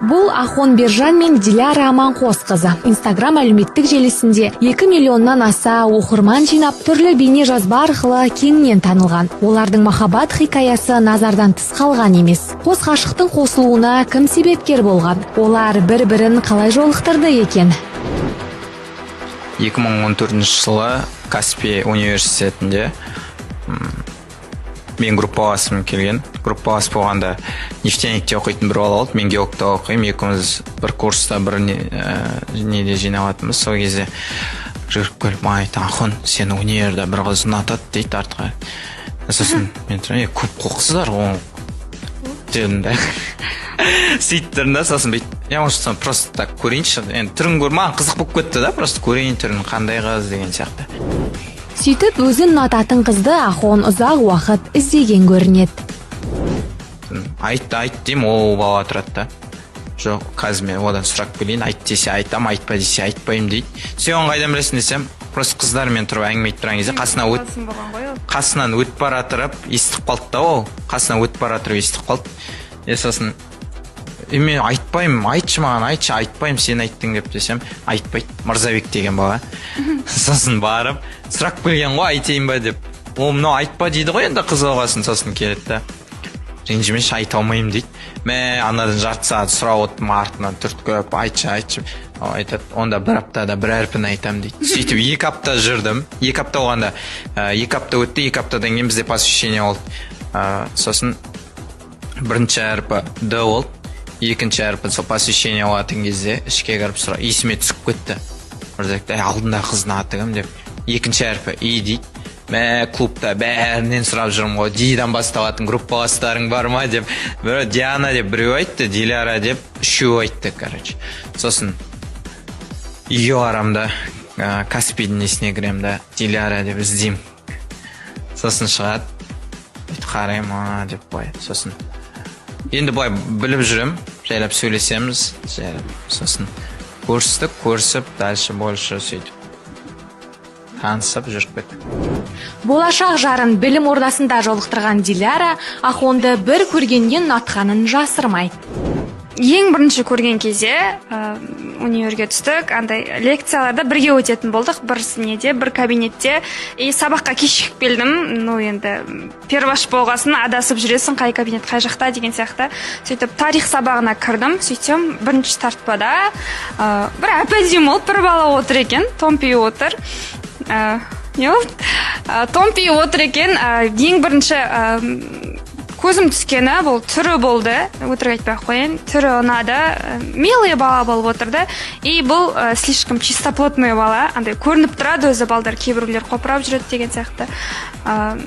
Бул Ахон Бержан мен Диляра Аманқосқызы. Инстаграм әлеуметтік желісінде 2 миллионнан аса оқырман жинап, түрлі бейне жазба арқылы кеңінен танылған. Олардың махаббат хикаясы назардан тыс қалған емес. Қос ғашықтың қосылуына кім себепкер болған? Олар бір-бірін қалай жолықтырды екен? 2014 жылы Каспий университетінде мен группаласым келген. Группалас болғанда нефтяникте оқитын бір бала болды. Мен геологта оқимын. Екеуміз бір курста бір неде жиналатынбыз. Сол кезде жүріп келіп маған айтты: "Ахон, сені универде бір қыз ұнатады" дейді артқа. Сосын мен тұрмын: "Көп қоқсыздар ғой" дедім да. Сөйттім да, сосын бүйтіп: "Я может просто так көрейінші". Енді түрін көр, маған қызық болып кетті да, просто көрейін түрін қандай қыз деген сияқты. Сөйтіп, өзін ұнататын қызды Ахон ұзақ уақыт іздеген көрінеді. Айт деймін, ол бала тұрады да. Жоқ, қазір мен одан сұрақ келейін, айт десе айтам, айтпа десе айтпаймын дейді. Сен қайдан білесің десем, просто қыздармен тұрып әңгіме айтып тұрған кезде қасынан өтіп бара тұрып естіп қалды да ол. Қасынан өтіп бара тұрып естіп қалды. Сосын мен айтпаймын, айтшы маған, айтшы, айтпаймын, сен айттың деп десем, айтпайды. Мырзабек деген бала. Сосын барып, сұрақ келген ғой, айтайын ба деп. Ол мынау айтпа дейді ғой, енді қыз болғасын. Сосын келеді да: "Ренжімеші, айта алмаймын" дейді. Мен анадан жарты сағат сұрап отырмын, артынан түрткілеп: "Айтшы". Айтады: "Онда бір аптада бір әрпін айтам" дейді. Сөйтіп 2 апта жүрдім. 2 апта болғанда 2 апта өтті, 2 аптадан кейін бізде посвящение болды. Сосын бірінші әрпі Д болды. Екінші әрпі сол посвящение болатын кезде ішке кіріп сұрақ, есіме түсіп кетті. Мырзабек: "Алдында қыздың аты кім" деп. Екінші әрпі И дейді. Мен клубта бәрінен сұрап жүрмін ғой, Дидан басталатын группаластарың бар ма деп. Біреу Диана деп біреу айтты, Диляра деп үшеу айтты, короче. Сосын үйге барамда, Каспийдің несіне кірем да, Диляра деп іздеймін. Сосын шығады, қараймын деп былай. Сосын енді былай біліп жүрем, жайлап сөйлесеміз, сосын көрістік, дальше больше сөйтіп танысып жүріп кеттік. Болашақ жарын білім ордасында жолықтырған Диляра Ахонды бір көргеннен ұнатқанын жасырмайды. Ең бірінші көрген кезде универге түстік, андай лекцияларда бірге өтетін болдық, бір кабинетте. Сабаққа кешігіп келдім. Енді перваш болғасын адасып жүресің, қай кабинет қай жақта деген сияқты. Сөйтіп тарих сабағына кірдім. Сөйтсем бірінші тартпада бір әп-әдемі болып бір бала отыр екен, томпиып отыр. Томпиып отыр екен. Ең бірінші көзім түскені бұл түрі болды. Өтірік айтпай қояйын, түрі ұнады. Милый бала болып отырды. И бұл слишком чистоплотный бала. Андай көрініп тұрады өзі, балдар кейбіреулер қопырап жүреді деген сияқты.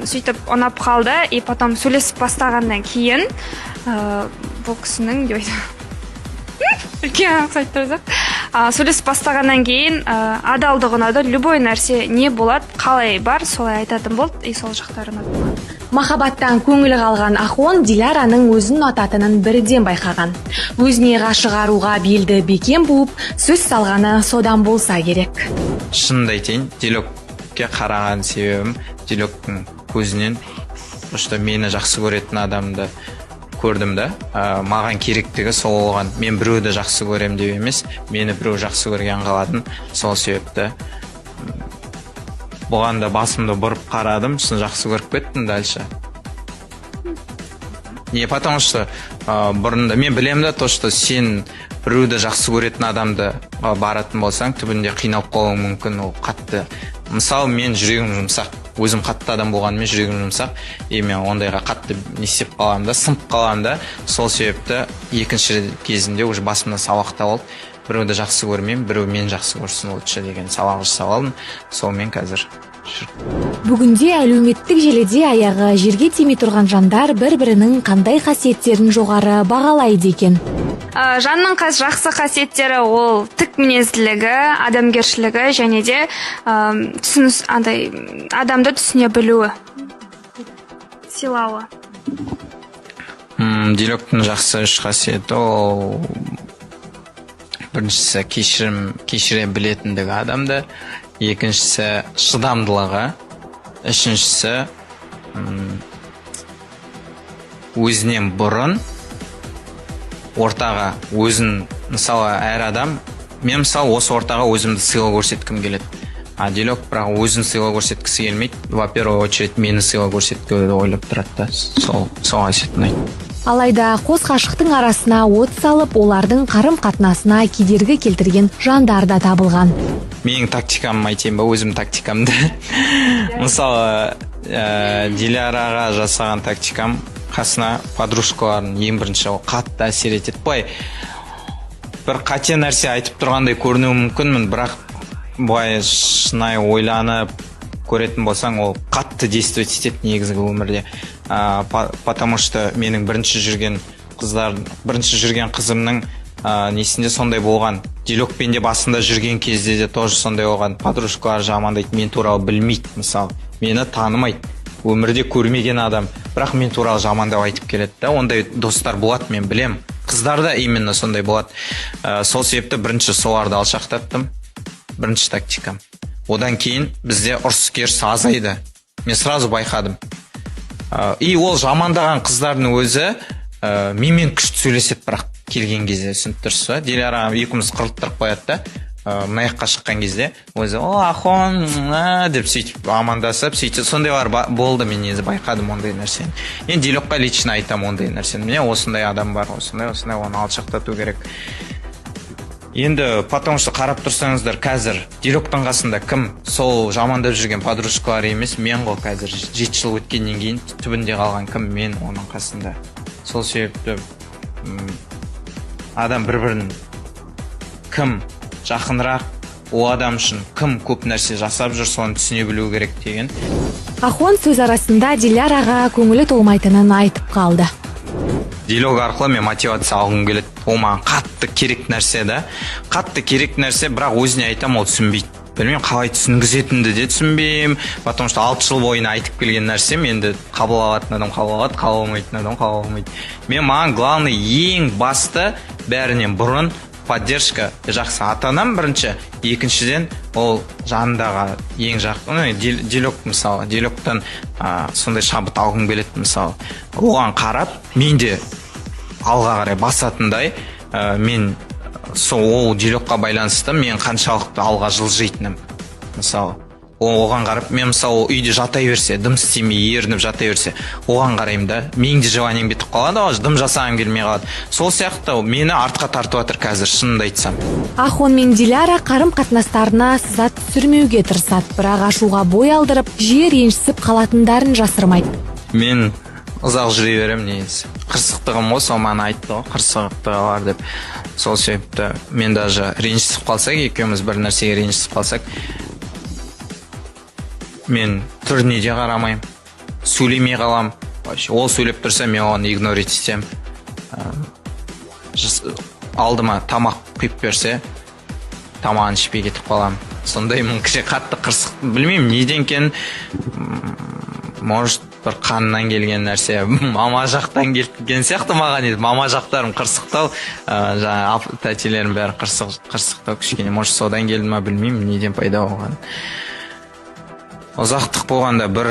Сөйтіп ұнап қалды. И потом сөйлесіп бастағаннан кейін бұл кісінің сөйлесіп бастағаннан кейін адалдық ұнады. Любой нәрсе не болады, қалай бар, солай айтатын болды. И сол жақтары ұнады. Махаббаттан көңілі қалған Ахон Диляраның өзін ұнататынын бірден байқаған. Өзіне ғашық аруға белді бекем буып, сөз салғаны содан болса керек. Шынымды айтайын, Дилекке қараған себебім, Дилектің көзінен мені жақсы көретін адамды көрдім да. Маған керектігі сол болған. Мен біреуді жақсы көрем деп емес, мені біреу жақсы көрген қалатын. Сол себепті бұған да басымды бұрып қарадым, сосын жақсы көріп кеттім дальше. Потому что бұрында мен білем да, то, что сен біреуді жақсы көретін адамды баратын болсаң, түбінде қиналып қалуың мүмкін, ол қатты. Мысалы, мен жүрегім жұмсақ, өзім қатты адам болғанымен жүрегім жұмсақ, мен ондайға қатты несеп қалам да, сынып қалам да. Сол себепті екінші кезінде уже басымда сабақта болды. Біреуді жақсы көрмеймін, біреу мен жақсы көрсін лучше деген сабақ жасап алдым. Сонымен қазір Бүгінде әлеуметтік желіде аяғы жерге тимей тұрған жандар бір-бірінің қандай қасиеттерін жоғары бағалайды екен. Жанның жақсы қасиеттері ол тік мінезділігі, адамгершілігі және де адамды түсіне білуі, сыйлауы. Дилектің жақсы үш қасиеті ол біріншісі кешіре білетіндігі адамды, екіншісі шыдамдылығы, үшіншісі өзінен бұрын ортаға өзін, мысалы әр адам, мен мысалы осы ортаға өзімді сыйлы көрсеткім келеді. А Делек бірақ өзін сыйлы көрсеткісі келмейді. Во первую очередь мені сыйлы көрсеткенді ойлап тұрады да. Сол әсетін айт. Алайда қос ғашықтың арасына от салып, олардың қарым-қатынасына кедергі келтірген жандар да табылған. Менің тактикамды айтайын ба, өзім тактикамды. Мысалы, Диляраға жасаған тактикам қасына подружкаларын ең бірінші қатты әсер етеді. Былай бір қате нәрсе айтып тұрғандай көрінуі мүмкінмін, бірақ былай шынайы ойланып көретін болсаң, ол қатты действовать етеді негізгі өмірде. Потому что менің бірінші жүрген қызымның несінде сондай болған. Делекпен де басында жүрген кезде де тоже сондай болған. Подружкалар жамандайды, мен туралы білмейді, мысалы. Мені танымайды, өмірде көрмеген адам, бірақ мен туралы жамандап айтып келеді да. Ондай достар болады, мен білем. Қыздарда именно сондай болады. Сол себепті бірінші соларды алшақтаттым. Бірінші тактикам. Одан кейін бізде ұрыс-керіс азайды. Мен сразу байқадым. И ол жамандаған қыздардың өзі менімен күшті сөйлеседі, бірақ келген кезде, түсініп тұрсыз ба? Диляра екеуміз қырылттырып қояды да. Мына жаққа шыққан кезде өзі ахон деп сөйтіп амандасып сөйтіп, сондайлар болды. Мен негізі байқадым ондай нәрсені. Енді Делекқа лично айтам ондай нәрсені. Міне осындай адам бар, осындай оны алшақтату керек. Енді потому что қарап тұрсаңыздар, қазір Делектің қасында кім? Сол жамандап жүрген подружкалар емес, мен ғой қазір 7 жыл өткеннен кейін түбінде қалған кім? Мен оның қасында. Сол себепті адам бір-бірін кім жақынырақ, о адам үшін кім көп нәрсе жасап жүр, соны түсіне білу керек деген. Ахон сөз арасында Диляраға көңілі толмайтынын айтып қалды. Делек арқылы мен мотивация алғым келеді. Ол маған қатты керек нәрсе да. Қатты керек нәрсе, бірақ өзіне айтам, ол түсінбейді. Білмеймін, қалай түсінгізетінді де түсінбеймін. Потому что 6 жыл бойына айтып келген нәрсем, енді қабыл алатын адам қабыл алады, қабыл алмайтын адам қабыл алмайды. Маған главный, ең басты, бәрінен бұрын поддержка жақсы ата-анам бірінші, екіншіден ол жанындағы ең жақын, Делек мысалы, Делектен сондай шабыт алғым келеді мысалы. Оған қарап, мен де алға қарай басатындай, мен ол Делекқа байланысты мен қаншалықты алға жылжитыным мысалы. Оған қарап, мен мысалы үйде жата берсе, дым істемей, ерініп жата берсе, оған қараймын да, менің де желанием бітіп қалады, дым жасағым келмей қалады. Сол сияқты мені артқа тартып жатыр қазір, шынымды айтсам. Ахон мен Диляра қарым-қатынастарына сызат түсірмеуге тырысады, бірақ ашуға бой алдырып, жиі ренжісіп қалатындарын жасырмайды. Мен ұзақ жүре беремін негізі. Қырсықтығым осы, ол маған айтты ғой, қырсықтығы бар деп. Сол себепті мен даже ренжісіп қалсақ, екеуміз бір нәрсеге ренжісіп қалсақ, мен түріне де қарамаймын, сөйлемей қалам. Ол сөйлеп тұрса, мен оны игнорить етсем. Алдыма тамақ құйып берсе, тамағын ішпей кетіп қалам. Сондай мың кіші қатты қырсық, білмеймін, неден екен, может, бір қаннан келген нәрсе, мама жақтан келген сияқты маған еді. Мама жақтарым қырсықтау, жаңа тәтелерім бәрі қырсықтау кішкене. Может, содан келді ма, білмеймін, неден пайда болған. Ұзақтық болғанда бір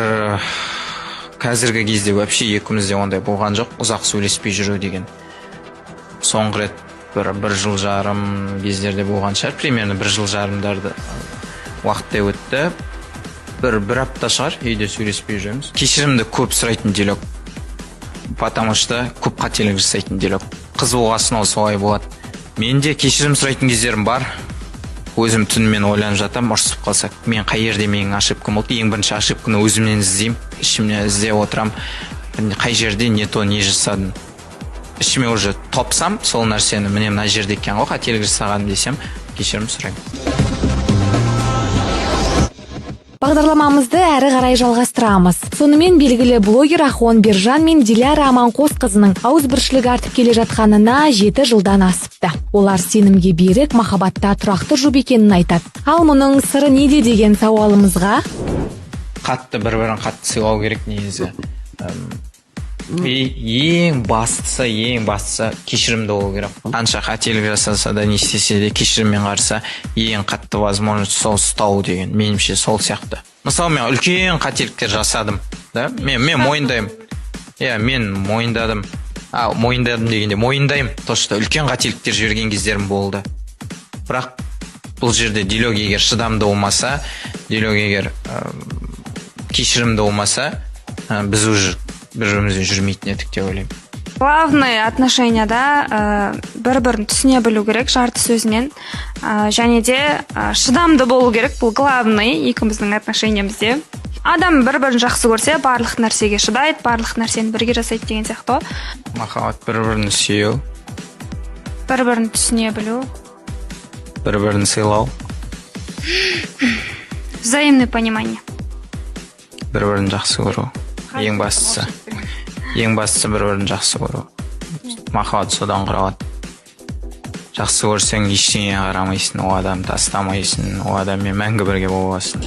қазіргі кезде вообще екеумізде ондай болған жоқ, ұзақ сөйлеспей жүру деген. Соңғы рет бір жыл жарым кездерде болған шығар, примерно бір жыл жарымдарды уақытта өтті. Бір апта шығар, үйде сөйлеспей жүреміз. Кешірімді көп сұрайтын Делек, потому что көп қателік жасайтын Делек. Қыз болғасын ол солай болады. Менде кешірім сұрайтын кездерім бар. Өзім түнімен ойланып жатам, ұрсып қалсақ, мен қай жерде менің ошибкам болды? Ең бірінші ошибканы өзімнен іздеймін, ішімнен іздеп отырам, қай жерде не то не жасадым. Ішіме уже топсам, сол нәрсені міне мына жерде екен ғой, қателік жасағаным десем, кешірім сұраймын. Бағдарламамызды әрі қарай жалғастырамыз. Сонымен белгілі блогер Ахон Бержан мен Диляра Аманқосқызының ауызбіршілік артып келе жатқанына 7 жылдан асыпты. Олар сенімге берік, махаббатта тұрақты жұп екенін айтады. Ал мұның сыры неде деген сауалымызға қатты бір-бірін қатты сыйлау керек негізі. Ең бастысы кешірімді болу керек. Қанша қателік жасаса да, не істесе де кешіріммен қарса, ең қатты возможность сол ұстау деген. Меніңше сол сияқты. Мысалы, мен үлкен қателіктер жасадым, да? Мен мойындаймын. Мен мойындадым. Мойындадым дегенде мойындаймын, то что үлкен қателіктер жіберген кездерім болды. Бірақ бұл жерде диалог егер шыдамды болмаса, диалог егер кешірімді болмаса, біз уже бір-бірімізбен жүрмейтін едік деп ойлаймын. Главный отношенияда бір-бірін түсіне білу керек жарты сөзінен, және де шыдамды болу керек. Бұл главный екеуміздің отношениямызде. Адам бір-бірін жақсы көрсе, барлық нәрсеге шыдайды, барлық нәрсені бірге жасайды деген сияқты. Махаббат бір-бірін сүйеу, Бір-бірін түсіне білу, бір-бірін сыйлау, взаимное понимание. бір-бірін жақсы көру. Ең бастысы бір-бірін жақсы көру. Махаббат содан құралады. Жақсы көрсең ештеңеге қарамайсың, о адамды тастамайсың, о адаммен мәңгі бірге боласың.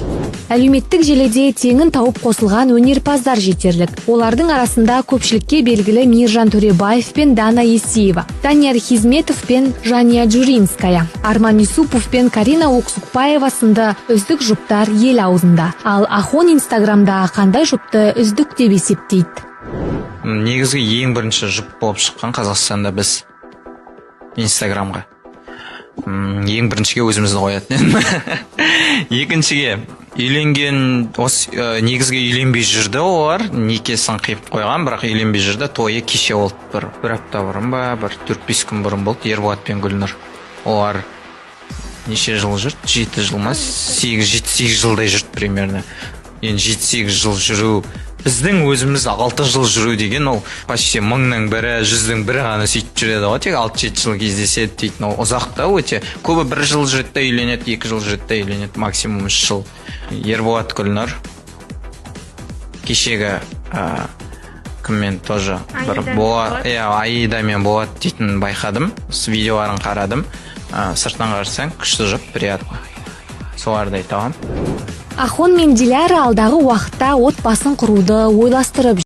Әлеуметтік желіде теңін тауып қосылған өнерпаздар жетерлік. Олардың арасында көпшілікке белгілі Мейіржан Төребаев пен Дана Есиева, Данияр Хизметов пен Жания Джуринская, Арман Юсупов пен Карина Оксукбаева сынды үздік жұптар ел аузында. Ал Ахон Инстаграмда қандай жұпты үздік деп есептейді? Негізгі ең бірінші жұп болып шыққан Қазақстанда біз Инстаграмға. Ең біріншіге өзімізді қоятын. Екіншіге үйленген, негізгі үйленбей жүрді олар, некесін қиып қойған, бірақ үйленбей жүрді. Тойы кеше болды, бір апта бұрын ба, бір 4-5 күн бұрын болды. Ерболат пен Гүлнұр. Олар неше жыл жүрді? 7 жыл ма? 7-8 жылдай жүрді примерно. Енді 7-8 жыл жүру, біздің өзіміз 6 жыл жүру деген, ол почти 1000-ның бірі, 100-дің бірі ғана сөйтіп жүреді ғой, тек 6-7 жыл кездеседі дейтін. Ол ұзақ та өте. Көбі 1 жыл жүреді да үйленеді, 2 жыл жүреді да үйленеді, максимум 3 жыл. Ерболат, Гүлнұр кешегі кіммен тоже бір Аидамен болады дейтін байқадым, видеоларын қарадым. Сыртынан қарасаң күшті жұп, приятно. Соларды айтамын. Ахон мен Диляра алдағы уақытта отбасын құруды ойластырып